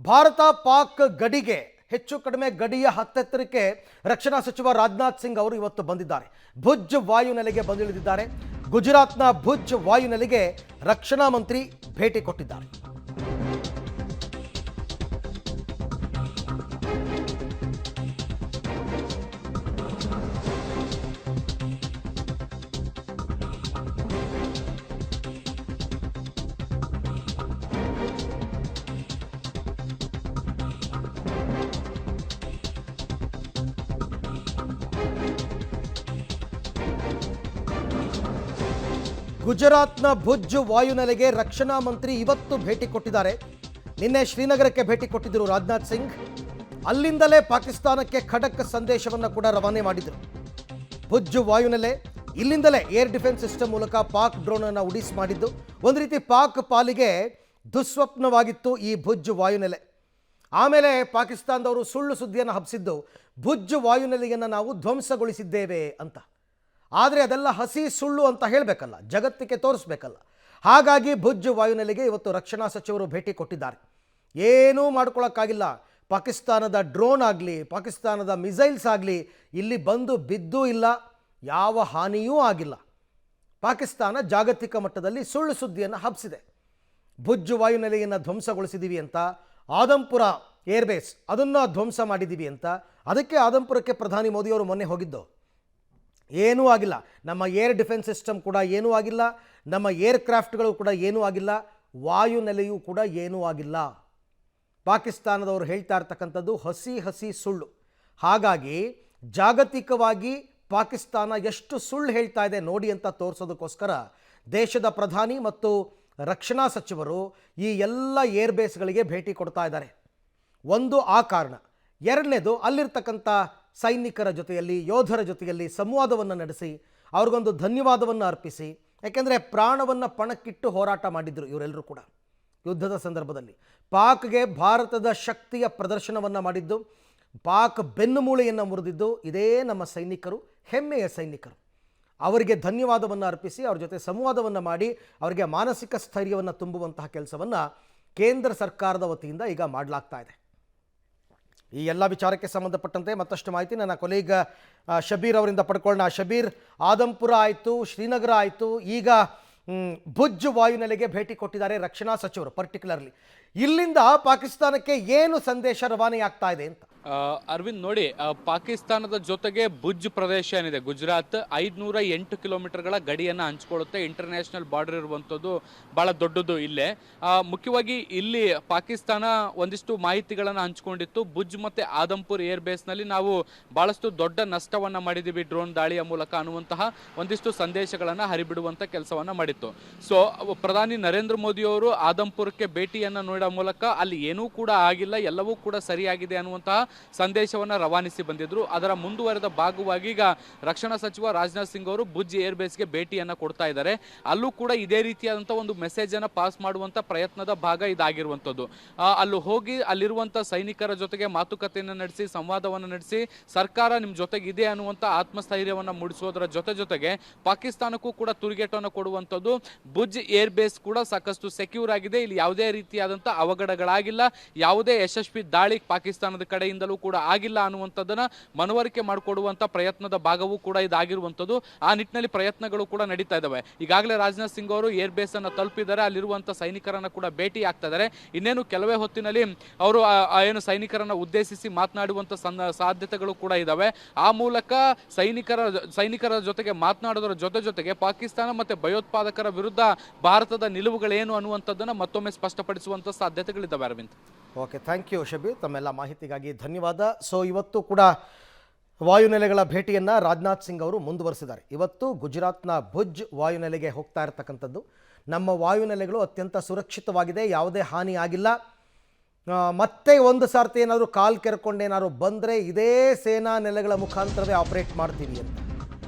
ಭಾರತ ಪಾಕ್ ಗಡಿಗೆ ಹೆಚ್ಚು ಕಡಿಮೆ ಗಡಿಯ ಹತ್ತೆತ್ತರಕ್ಕೆ ರಕ್ಷಣಾ ಸಚಿವ ರಾಜನಾಥ್ ಸಿಂಗ್ ಅವರು ಇವತ್ತು ಬಂದಿದ್ದಾರೆ. ಭುಜ್ ವಾಯುನೆಲೆಗೆ ಬಂದಿಳಿದಿದ್ದಾರೆ. ಗುಜರಾತ್ನ ಭುಜ್ ವಾಯುನೆಲೆಗೆ ರಕ್ಷಣಾ ಮಂತ್ರಿ ಭೇಟಿ ಕೊಟ್ಟಿದ್ದಾರೆ. ಗುಜರಾತ್ನ ಭುಜ್ ವಾಯುನೆಲೆಗೆ ರಕ್ಷಣಾ ಮಂತ್ರಿ ಇವತ್ತು ಭೇಟಿ ಕೊಟ್ಟಿದ್ದಾರೆ. ನಿನ್ನೆ ಶ್ರೀನಗರಕ್ಕೆ ಭೇಟಿ ಕೊಟ್ಟಿದ್ದರು ರಾಜನಾಥ್ ಸಿಂಗ್. ಅಲ್ಲಿಂದಲೇ ಪಾಕಿಸ್ತಾನಕ್ಕೆ ಖಡಕ್ ಸಂದೇಶವನ್ನು ಕೂಡ ರವಾನೆ ಮಾಡಿದರು. ಭುಜ್ ವಾಯುನೆಲೆ ಇಲ್ಲಿಂದಲೇ ಏರ್ ಡಿಫೆನ್ಸ್ ಸಿಸ್ಟಮ್ ಮೂಲಕ ಪಾಕ್ ಡ್ರೋನ್ ಅನ್ನು ಉಡಿಸಿ ಮಾಡಿದ್ದು ಒಂದು ರೀತಿ ಪಾಕ್ ಪಾಲಿಗೆ ದುಸ್ವಪ್ನವಾಗಿತ್ತು ಈ ಭುಜ್ ವಾಯುನೆಲೆ. ಆಮೇಲೆ ಪಾಕಿಸ್ತಾನದವರು ಸುಳ್ಳು ಸುದ್ದಿಯನ್ನು ಹಬ್ಬಿಸಿದ್ದು ಭುಜ್ ವಾಯುನೆಲೆಯನ್ನು ನಾವು ಧ್ವಂಸಗೊಳಿಸಿದ್ದೇವೆ ಅಂತ. ಆದರೆ ಅದೆಲ್ಲ ಹಸಿ ಸುಳ್ಳು ಅಂತ ಹೇಳಬೇಕಲ್ಲ, ಜಗತ್ತಿಗೆ ತೋರಿಸ್ಬೇಕಲ್ಲ. ಹಾಗಾಗಿ ಭುಜ್ ವಾಯುನೆಲೆಗೆ ಇವತ್ತು ರಕ್ಷಣಾ ಸಚಿವರು ಭೇಟಿ ಕೊಟ್ಟಿದ್ದಾರೆ. ಏನೂ ಮಾಡ್ಕೊಳ್ಳೋಕ್ಕಾಗಿಲ್ಲ. ಪಾಕಿಸ್ತಾನದ ಡ್ರೋನ್ ಆಗಲಿ, ಪಾಕಿಸ್ತಾನದ ಮಿಸೈಲ್ಸ್ ಆಗಲಿ ಇಲ್ಲಿ ಬಂದು ಬಿದ್ದೂ ಇಲ್ಲ, ಯಾವ ಹಾನಿಯೂ ಆಗಿಲ್ಲ. ಪಾಕಿಸ್ತಾನ ಜಾಗತಿಕ ಮಟ್ಟದಲ್ಲಿ ಸುಳ್ಳು ಸುದ್ದಿಯನ್ನು ಹಬ್ಬಿಸಿದೆ. ಭುಜ್ ವಾಯುನೆಲೆಯನ್ನು ಧ್ವಂಸಗೊಳಿಸಿದ್ದೀವಿ ಅಂತ, ಆದಂಪುರ ಏರ್ಬೇಸ್ ಅದನ್ನು ಧ್ವಂಸ ಮಾಡಿದ್ದೀವಿ ಅಂತ. ಅದಕ್ಕೆ ಆದಂಪುರಕ್ಕೆ ಪ್ರಧಾನಿ ಮೋದಿಯವರು ಮೊನ್ನೆ ಹೋಗಿದ್ದು. ಏನೂ ಆಗಿಲ್ಲ. ನಮ್ಮ ಏರ್ ಡಿಫೆನ್ಸ್ ಸಿಸ್ಟಮ್ ಕೂಡ ಏನೂ ಆಗಿಲ್ಲ, ನಮ್ಮ ಏರ್ ಕ್ರಾಫ್ಟ್ಗಳು ಕೂಡ ಏನೂ ಆಗಿಲ್ಲ, ವಾಯುನೆಲೆಯೂ ಕೂಡ ಏನೂ ಆಗಿಲ್ಲ. ಪಾಕಿಸ್ತಾನದವರು ಹೇಳ್ತಾ ಇರ್ತಕ್ಕಂಥದ್ದು ಹಸಿ ಸುಳ್ಳು. ಹಾಗಾಗಿ ಜಾಗತಿಕವಾಗಿ ಪಾಕಿಸ್ತಾನ ಎಷ್ಟು ಸುಳ್ಳು ಹೇಳ್ತಾ ಇದೆ ನೋಡಿ ಅಂತ ತೋರಿಸೋದಕ್ಕೋಸ್ಕರ ದೇಶದ ಪ್ರಧಾನಿ ಮತ್ತು ರಕ್ಷಣಾ ಸಚಿವರು ಈ ಎಲ್ಲ ಏರ್ ಬೇಸ್ಗಳಿಗೆ ಭೇಟಿ ಕೊಡ್ತಾ ಇದ್ದಾರೆ. ಒಂದು ಆ ಕಾರಣ. ಎರಡನೇದು ಅಲ್ಲಿರ್ತಕ್ಕಂಥ ಸೈನಿಕರ ಜೊತೆಯಲ್ಲಿ, ಯೋಧರ ಜೊತೆಯಲ್ಲಿ ಸಂವಾದವನ್ನು ನಡೆಸಿ ಅವ್ರಿಗೊಂದು ಧನ್ಯವಾದವನ್ನು ಅರ್ಪಿಸಿ. ಯಾಕೆಂದರೆ ಪ್ರಾಣವನ್ನು ಪಣಕ್ಕಿಟ್ಟು ಹೋರಾಟ ಮಾಡಿದ್ರು ಇವರೆಲ್ಲರೂ ಕೂಡ ಯುದ್ಧದ ಸಂದರ್ಭದಲ್ಲಿ. ಪಾಕ್ಗೆ ಭಾರತದ ಶಕ್ತಿಯ ಪ್ರದರ್ಶನವನ್ನು ಮಾಡಿದ್ದು, ಪಾಕ್ ಬೆನ್ನುಮೂಳೆಯನ್ನು ಮುರಿದಿದ್ದು ಇದೇ ನಮ್ಮ ಸೈನಿಕರು, ಹೆಮ್ಮೆಯ ಸೈನಿಕರು. ಅವರಿಗೆ ಧನ್ಯವಾದವನ್ನು ಅರ್ಪಿಸಿ ಅವ್ರ ಜೊತೆ ಸಂವಾದವನ್ನು ಮಾಡಿ ಅವರಿಗೆ ಮಾನಸಿಕ ಸ್ಥೈರ್ಯವನ್ನು ತುಂಬುವಂತಹ ಕೆಲಸವನ್ನು ಕೇಂದ್ರ ಸರ್ಕಾರದ ವತಿಯಿಂದ ಈಗ ಮಾಡಲಾಗ್ತಾ ಇದೆ. ಈ ಎಲ್ಲ ವಿಚಾರಕ್ಕೆ ಸಂಬಂಧಪಟ್ಟಂತೆ ಮತ್ತಷ್ಟು ಮಾಹಿತಿ ನನ್ನ ಕೊಲೀಗ್ ಶಬೀರ್ ಅವರಿಂದ ಪಡ್ಕೊಳ್ಳೋಣ. ಶಬೀರ್, ಆದಂಪುರ ಆಯಿತು, ಶ್ರೀನಗರ ಆಯಿತು, ಈಗ ಭುಜ್ ವಾಯುನೆಲೆಗೆ ಭೇಟಿ ಕೊಟ್ಟಿದ್ದಾರೆ ರಕ್ಷಣಾ ಸಚಿವರು. ಪರ್ಟಿಕ್ಯುಲರ್ಲಿ ಇಲ್ಲಿಂದ ಪಾಕಿಸ್ತಾನಕ್ಕೆ ಏನು ಸಂದೇಶ ರವಾನೆ ಆಗ್ತಾ ಇದೆ ಅಂತ? ಅರವಿಂದ್ ನೋಡಿ, ಪಾಕಿಸ್ತಾನದ ಜೊತೆಗೆ ಭುಜ್ ಪ್ರದೇಶ ಏನಿದೆ ಗುಜರಾತ್ 508 ಕಿಲೋಮೀಟರ್ಗಳ ಗಡಿಯನ್ನು ಹಂಚ್ಕೊಳ್ಳುತ್ತೆ. ಇಂಟರ್ನ್ಯಾಷನಲ್ ಬಾರ್ಡರ್ ಇರುವಂಥದ್ದು ಬಹಳ ದೊಡ್ಡದು. ಇಲ್ಲೇ ಮುಖ್ಯವಾಗಿ ಇಲ್ಲಿ ಪಾಕಿಸ್ತಾನ ಒಂದಿಷ್ಟು ಮಾಹಿತಿಗಳನ್ನು ಹಂಚ್ಕೊಂಡಿತ್ತು. ಭುಜ್ ಮತ್ತು ಆದಂಪುರ್ ಏರ್ ಬೇಸ್ನಲ್ಲಿ ನಾವು ಬಹಳಷ್ಟು ದೊಡ್ಡ ನಷ್ಟವನ್ನು ಮಾಡಿದ್ದೀವಿ ಡ್ರೋನ್ ದಾಳಿಯ ಮೂಲಕ ಅನ್ನುವಂತಹ ಒಂದಿಷ್ಟು ಸಂದೇಶಗಳನ್ನು ಹರಿಬಿಡುವಂಥ ಕೆಲಸವನ್ನು ಮಾಡಿತ್ತು. ಸೊ ಪ್ರಧಾನಿ ನರೇಂದ್ರ ಮೋದಿ ಅವರು ಆದಂಪುರಕ್ಕೆ ಭೇಟಿಯನ್ನು ನೋಡೋ ಮೂಲಕ ಅಲ್ಲಿ ಏನೂ ಕೂಡ ಆಗಿಲ್ಲ, ಎಲ್ಲವೂ ಕೂಡ ಸರಿಯಾಗಿದೆ ಅನ್ನುವಂತಹ ಸಂದೇಶವನ್ನು ರವಾನಿಸಿ ಬಂದಿದ್ರು. ಅದರ ಮುಂದುವರೆದ ಭಾಗವಾಗಿ ಈಗ ರಕ್ಷಣಾ ಸಚಿವ ರಾಜನಾಥ್ ಸಿಂಗ್ ಅವರು ಭುಜ್ ಏರ್ ಬೇಸ್ಗೆ ಭೇಟಿಯನ್ನು ಕೊಡ್ತಾ ಇದ್ದಾರೆ. ಅಲ್ಲೂ ಕೂಡ ಇದೇ ರೀತಿಯಾದಂಥ ಒಂದು ಮೆಸೇಜ್ ಅನ್ನು ಪಾಸ್ ಮಾಡುವಂತ ಪ್ರಯತ್ನದ ಭಾಗ ಇದಾಗಿರುವಂಥದ್ದು. ಅಲ್ಲೂ ಹೋಗಿ ಅಲ್ಲಿರುವಂಥ ಸೈನಿಕರ ಜೊತೆಗೆ ಮಾತುಕತೆಯನ್ನು ನಡೆಸಿ, ಸಂವಾದವನ್ನು ನಡೆಸಿ, ಸರ್ಕಾರ ನಿಮ್ಮ ಜೊತೆಗಿದೆ ಅನ್ನುವಂಥ ಆತ್ಮಸ್ಥೈರ್ಯವನ್ನು ಮೂಡಿಸೋದರ ಜೊತೆಗೆ ಪಾಕಿಸ್ತಾನಕ್ಕೂ ಕೂಡ ತುರಿಗೇಟನ್ನು ಕೊಡುವಂಥದ್ದು. ಭುಜ್ ಏರ್ ಬೇಸ್ ಕೂಡ ಸಾಕಷ್ಟು ಸೆಕ್ಯೂರ್ ಆಗಿದೆ, ಇಲ್ಲಿ ಯಾವುದೇ ರೀತಿಯಾದಂಥ ಅವಘಡಗಳಾಗಿಲ್ಲ, ಯಾವುದೇ ಯಶಸ್ವಿ ದಾಳಿ ಪಾಕಿಸ್ತಾನದ ಕಡೆಯಿಂದ ಕೂಡ ಆಗಿಲ್ಲ ಅನ್ನುವಂಥದ್ದನ್ನ ಮನವರಿಕೆ ಮಾಡಿಕೊಡುವಂತ ಪ್ರಯತ್ನದ ಭಾಗವೂ ಕೂಡ ಇದಾಗಿರುವಂಥದ್ದು. ಆ ನಿಟ್ಟಿನಲ್ಲಿ ಪ್ರಯತ್ನಗಳು ಕೂಡ ನಡೀತಾ ಇದ್ದಾವೆ. ಈಗಾಗಲೇ ರಾಜನಾಥ್ ಸಿಂಗ್ ಅವರು ಏರ್ ಬೇಸ್ ಅನ್ನು ತಲುಪಿದ್ದಾರೆ, ಅಲ್ಲಿರುವಂತಹ ಸೈನಿಕರನ್ನ ಕೂಡ ಭೇಟಿ ಆಗ್ತಾ ಇದ್ದಾರೆ. ಇನ್ನೇನು ಕೆಲವೇ ಹೊತ್ತಿನಲ್ಲಿ ಅವರು ಏನು ಸೈನಿಕರನ್ನ ಉದ್ದೇಶಿಸಿ ಮಾತನಾಡುವಂತ ಸಾಧ್ಯತೆಗಳು ಕೂಡ ಇದಾವೆ. ಆ ಮೂಲಕ ಸೈನಿಕರ ಜೊತೆಗೆ ಮಾತನಾಡೋದರ ಜೊತೆಗೆ ಪಾಕಿಸ್ತಾನ ಮತ್ತೆ ಭಯೋತ್ಪಾದಕರ ವಿರುದ್ಧ ಭಾರತದ ನಿಲುವುಗಳೇನು ಅನ್ನುವಂಥದ್ದನ್ನ ಮತ್ತೊಮ್ಮೆ ಸ್ಪಷ್ಟಪಡಿಸುವಂತ ಸಾಧ್ಯತೆಗಳಿದ್ದಾವೆ. Arvind, okay, thank you Shabir, ತಮ್ಮೆಲ್ಲ ಮಾಹಿತಿಗಾಗಿ ಧನ್ಯವಾದ. ಸೊ ಇವತ್ತು ಕೂಡ ವಾಯುನೆಲೆಗಳ ಭೇಟಿಯನ್ನು ರಾಜನಾಥ್ ಸಿಂಗ್ ಅವರು ಮುಂದುವರಿಸಿದ್ದಾರೆ. ಇವತ್ತು ಗುಜರಾತ್ನ ಭುಜ್ ವಾಯುನೆಲೆಗೆ ಹೋಗ್ತಾ ಇರತಕ್ಕಂಥದ್ದು. ನಮ್ಮ ವಾಯುನೆಲೆಗಳು ಅತ್ಯಂತ ಸುರಕ್ಷಿತವಾಗಿದೆ, ಯಾವುದೇ ಹಾನಿ ಆಗಿಲ್ಲ. ಮತ್ತೆ ಒಂದು ಸಾರ್ತಿ ಏನಾದರೂ ಕಾಲು ಕೆರ್ಕೊಂಡೇನಾದ್ರು ಬಂದರೆ ಇದೇ ಸೇನಾ ನೆಲೆಗಳ ಮುಖಾಂತರವೇ ಆಪರೇಟ್ ಮಾಡ್ತೀವಿ ಅಂತ.